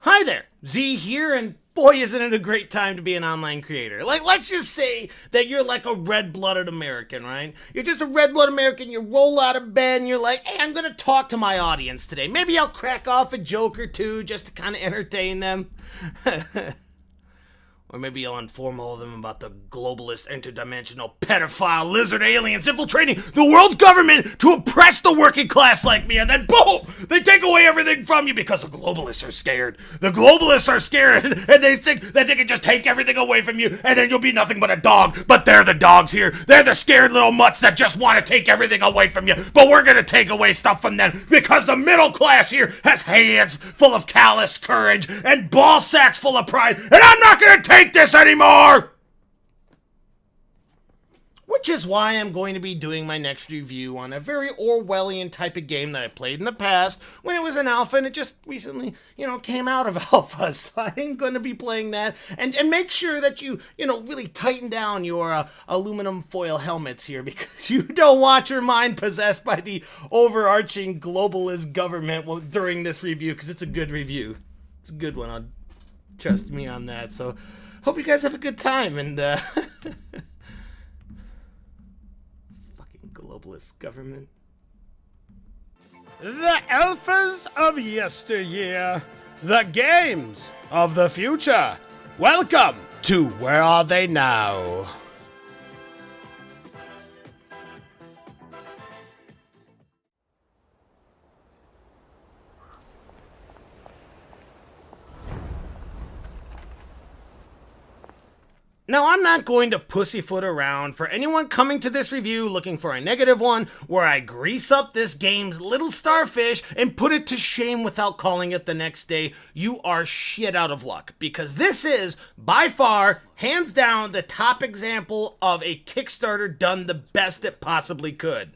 Hi there, Z here, and boy, isn't it a great time to be an online creator. Like, let's just say that you're like a red-blooded American, right? You're just a red-blooded American, you roll out of bed and you're like, hey, I'm gonna talk to my audience today. Maybe I'll crack off a joke or two just to kind of entertain them. Or maybe you'll inform all of them about the globalist, interdimensional, pedophile lizard aliens infiltrating the world's government to oppress the working class like me, and then boom! They take away everything from you because the globalists are scared. The globalists are scared, and they think that they can just take everything away from you, and then you'll be nothing but a dog. But they're the dogs here. They're the scared little mutts that just want to take everything away from you. But we're gonna take away stuff from them because the middle class here has hands full of callous courage and ball sacks full of pride, and I'm not gonna take this anymore! Which is why I'm going to be doing my next review on a very Orwellian type of game that I played in the past when it was an alpha and it just recently, came out of alpha. So I'm going to be playing that and make sure that you really tighten down your aluminum foil helmets here because you don't want your mind possessed by the overarching globalist government during this review because it's a good review. It's a good one. Trust me on that. So hope you guys have a good time and fucking globalist government. The alphas of yesteryear, the games of the future. Welcome to Where Are They Now? Now, I'm not going to pussyfoot around for anyone coming to this review looking for a negative one where I grease up this game's little starfish and put it to shame without calling it the next day. You are shit out of luck because this is, by far, hands down, the top example of a Kickstarter done the best it possibly could.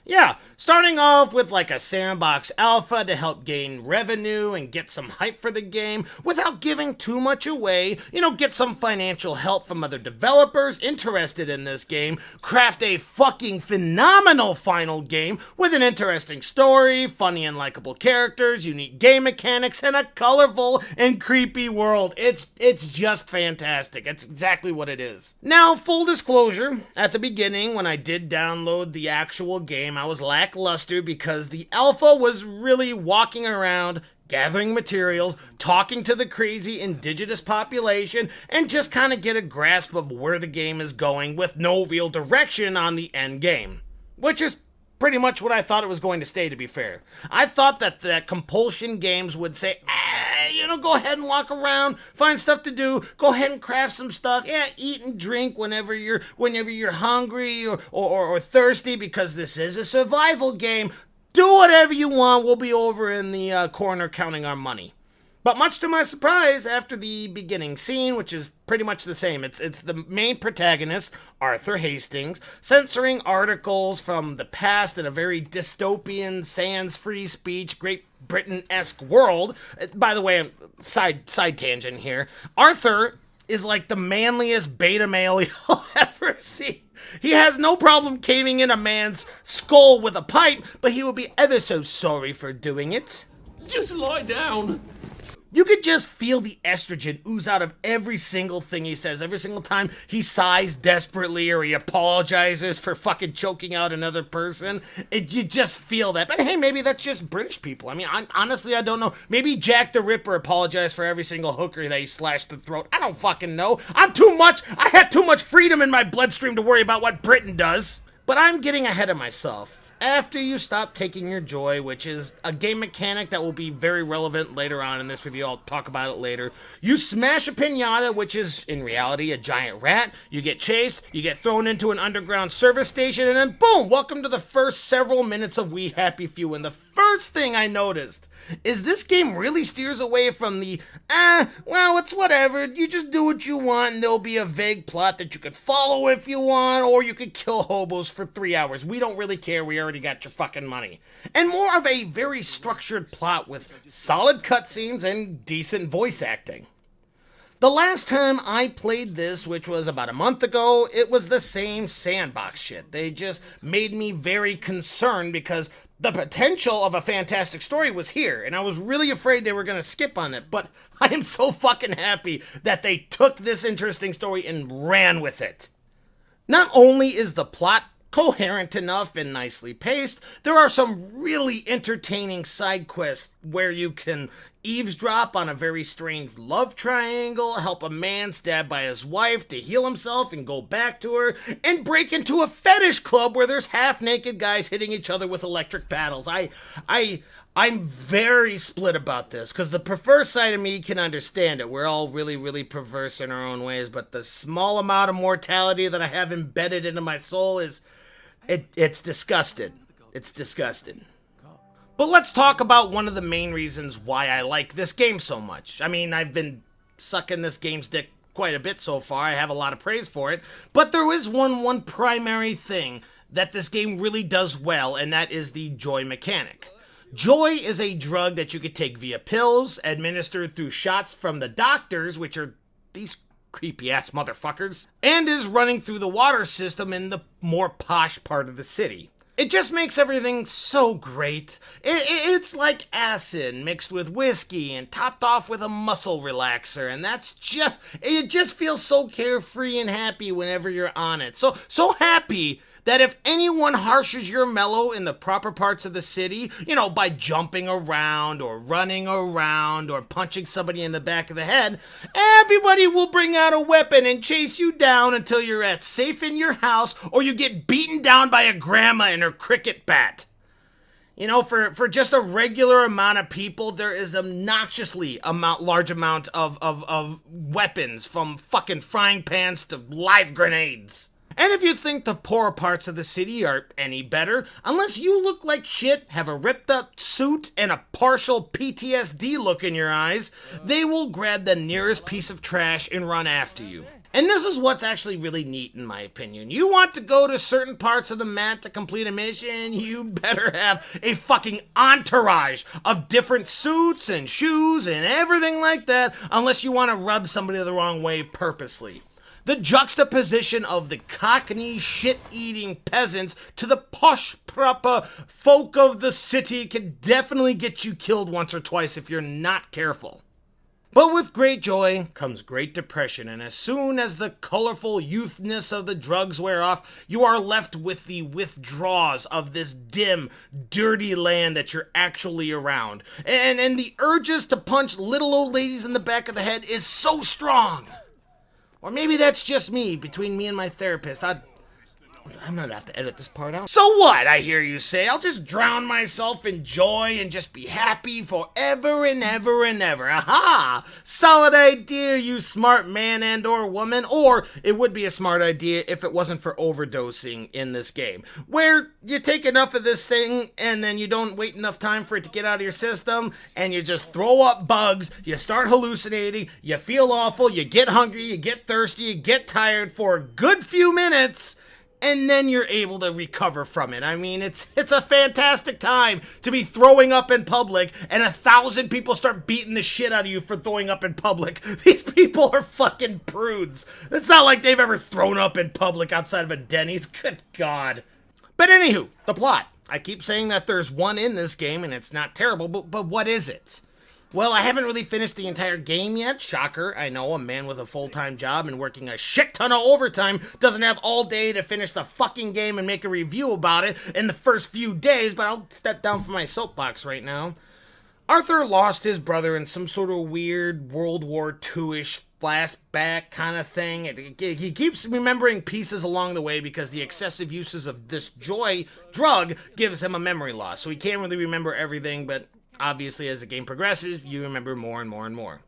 Yeah, starting off with like a sandbox alpha to help gain revenue and get some hype for the game without giving too much away, get some financial help from other developers interested in this game, craft a fucking phenomenal final game with an interesting story, funny and likable characters, unique game mechanics, and a colorful and creepy world. It's just fantastic. It's exactly what it is. Now, full disclosure, at the beginning when I did download the actual game, I was lackluster because the alpha was really walking around, gathering materials, talking to the crazy indigenous population, and just kind of get a grasp of where the game is going with no real direction on the end game. Which is pretty much what I thought it was going to stay, to be fair. I thought that the compulsion games would say, go ahead and walk around, find stuff to do, go ahead and craft some stuff, eat and drink whenever you're hungry or thirsty, because this is a survival game. Do whatever you want, we'll be over in the corner counting our money. But much to my surprise, after the beginning scene, which is pretty much the same, it's the main protagonist, Arthur Hastings, censoring articles from the past in a very dystopian, sans free speech, Great Britain-esque world. By the way, side tangent here, Arthur is like the manliest beta male you'll ever see. He has no problem caving in a man's skull with a pipe, but he will be ever so sorry for doing it. Just lie down. You could just feel the estrogen ooze out of every single thing he says, every single time he sighs desperately or he apologizes for fucking choking out another person. You just feel that. But hey, maybe that's just British people. I mean, honestly, I don't know. Maybe Jack the Ripper apologized for every single hooker that he slashed the throat. I don't fucking know. I have too much freedom in my bloodstream to worry about what Britain does. But I'm getting ahead of myself. After you stop taking your joy, which is a game mechanic that will be very relevant later on in this review, I'll talk about it later, you smash a piñata, which is, in reality, a giant rat, you get chased, you get thrown into an underground service station, and then boom, welcome to the first several minutes of We Happy Few. And the first thing I noticed is this game really steers away from the, well, it's whatever, you just do what you want, and there'll be a vague plot that you could follow if you want, or you could kill hobos for 3 hours. We don't really care, we already got your fucking money. And more of a very structured plot with solid cutscenes and decent voice acting. The last time I played this, which was about a month ago, it was the same sandbox shit. They just made me very concerned because The potential of a fantastic story was here, and I was really afraid they were going to skip on it, but I am so fucking happy that they took this interesting story and ran with it. Not only is the plot coherent enough and nicely paced, there are some really entertaining side quests where you can eavesdrop on a very strange love triangle, help a man stabbed by his wife to heal himself and go back to her, and break into a fetish club where there's half-naked guys hitting each other with electric paddles. I'm very split about this, because the perverse side of me can understand it. We're all really, really perverse in our own ways, but the small amount of mortality that I have embedded into my soul is... It's disgusting. It's disgusting. But let's talk about one of the main reasons why I like this game so much. I mean, I've been sucking this game's dick quite a bit so far. I have a lot of praise for it. But there is one primary thing that this game really does well, and that is the joy mechanic. Joy is a drug that you could take via pills, administered through shots from the doctors, which are these creepy-ass motherfuckers, and is running through the water system in the more posh part of the city. It just makes everything so great. It's like acid mixed with whiskey and topped off with a muscle relaxer, and it just feels so carefree and happy whenever you're on it. So happy that if anyone harshes your mellow in the proper parts of the city, by jumping around or running around or punching somebody in the back of the head, everybody will bring out a weapon and chase you down until you're safe in your house or you get beaten down by a grandma and her cricket bat. For just a regular amount of people, there is obnoxiously large amount of weapons, from fucking frying pans to live grenades. And if you think the poorer parts of the city are any better, unless you look like shit, have a ripped up suit, and a partial PTSD look in your eyes, they will grab the nearest piece of trash and run after you. And this is what's actually really neat in my opinion. You want to go to certain parts of the map to complete a mission, you better have a fucking entourage of different suits and shoes and everything like that, unless you want to rub somebody the wrong way purposely. The juxtaposition of the cockney, shit-eating peasants to the posh, proper folk of the city can definitely get you killed once or twice if you're not careful. But with great joy comes great depression, and as soon as the colorful youthness of the drugs wear off, you are left with the withdrawals of this dim, dirty land that you're actually around. And the urges to punch little old ladies in the back of the head is so strong. Or maybe that's just me, between me and my therapist. I'm gonna have to edit this part out. So what, I hear you say? I'll just drown myself in joy and just be happy forever and ever and ever. Aha! Solid idea, you smart man and or woman. Or it would be a smart idea if it wasn't for overdosing in this game, where you take enough of this thing and then you don't wait enough time for it to get out of your system and you just throw up bugs, you start hallucinating, you feel awful, you get hungry, you get thirsty, you get tired for a good few minutes, and then you're able to recover from it. I mean, it's a fantastic time to be throwing up in public, and 1,000 people start beating the shit out of you for throwing up in public. These people are fucking prudes. It's not like they've ever thrown up in public outside of a Denny's. Good God. But anywho, the plot. I keep saying that there's one in this game, and it's not terrible, but what is it? Well, I haven't really finished the entire game yet. Shocker, I know, a man with a full-time job and working a shit ton of overtime doesn't have all day to finish the fucking game and make a review about it in the first few days, but I'll step down from my soapbox right now. Arthur lost his brother in some sort of weird World War II-ish flashback kind of thing. He keeps remembering pieces along the way because the excessive uses of this joy drug gives him a memory loss, so he can't really remember everything, but obviously, as the game progresses, you remember more and more and more.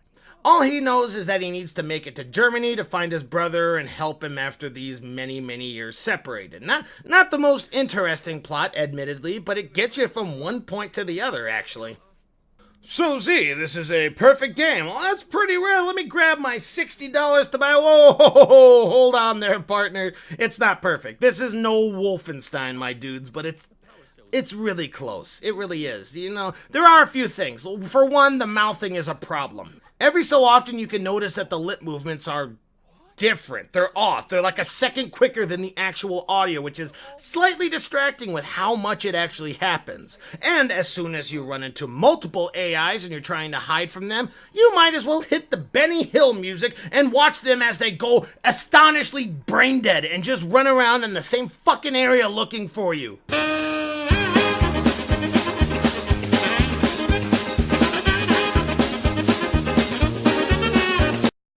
All he knows is that he needs to make it to Germany to find his brother and help him after these many, many years separated. Not the most interesting plot, admittedly, but it gets you from one point to the other, actually. So, Z, this is a perfect game. Well, that's pretty rare. Let me grab my $60 to buy... Whoa, hold on there, partner. It's not perfect. This is no Wolfenstein, my dudes, but it's really close. It really is. There are a few things. For one, the mouthing is a problem. Every so often you can notice that the lip movements are different. They're off. They're like a second quicker than the actual audio, which is slightly distracting with how much it actually happens. And as soon as you run into multiple AIs and you're trying to hide from them, you might as well hit the Benny Hill music and watch them as they go astonishingly brain dead and just run around in the same fucking area looking for you.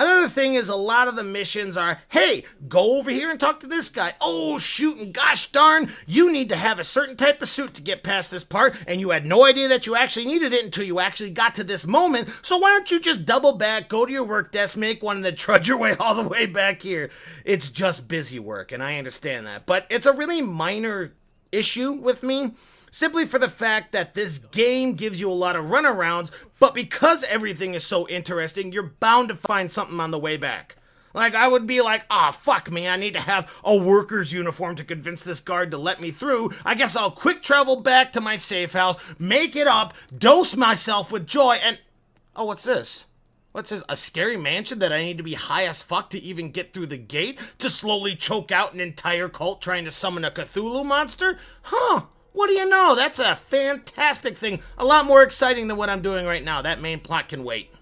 Another thing is a lot of the missions are, hey, go over here and talk to this guy. Oh, shoot, and gosh darn, you need to have a certain type of suit to get past this part, and you had no idea that you actually needed it until you actually got to this moment, so why don't you just double back, go to your work desk, make one, and then trudge your way all the way back here. It's just busy work, and I understand that, but it's a really minor issue with me. Simply for the fact that this game gives you a lot of runarounds, but because everything is so interesting, you're bound to find something on the way back. Like, I would be like, ah, fuck me, I need to have a worker's uniform to convince this guard to let me through. I guess I'll quick travel back to my safe house, make it up, dose myself with joy, and... Oh, what's this? What's this? A scary mansion that I need to be high as fuck to even get through the gate? To slowly choke out an entire cult trying to summon a Cthulhu monster? Huh. What do you know? That's a fantastic thing. A lot more exciting than what I'm doing right now. That main plot can wait.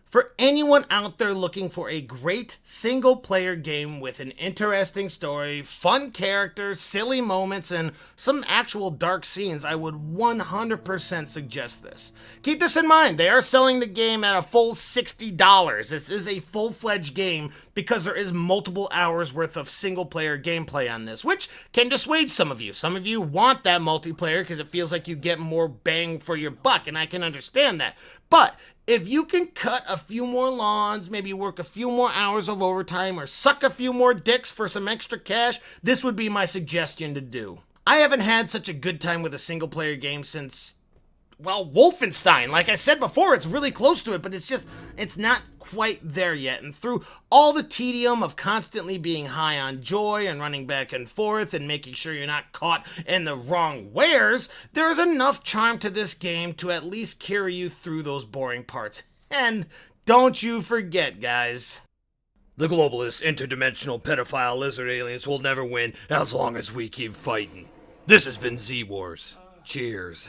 For anyone out there looking for a great single-player game with an interesting story, fun characters, silly moments, and some actual dark scenes, I would 100% suggest this. Keep this in mind, they are selling the game at a full $60. This is a full-fledged game because there is multiple hours worth of single-player gameplay on this, which can dissuade some of you. Some of you want that multiplayer because it feels like you get more bang for your buck, and I can understand that. But if you can cut a few more lawns, maybe work a few more hours of overtime, or suck a few more dicks for some extra cash, this would be my suggestion to do. I haven't had such a good time with a single-player game since, well, Wolfenstein. Like I said before, it's really close to it, but it's not quite there yet. And through all the tedium of constantly being high on joy and running back and forth and making sure you're not caught in the wrong wares, there is enough charm to this game to at least carry you through those boring parts. And don't you forget, guys, the globalist, interdimensional, pedophile lizard aliens will never win as long as we keep fighting. This has been Z-Wars. Cheers.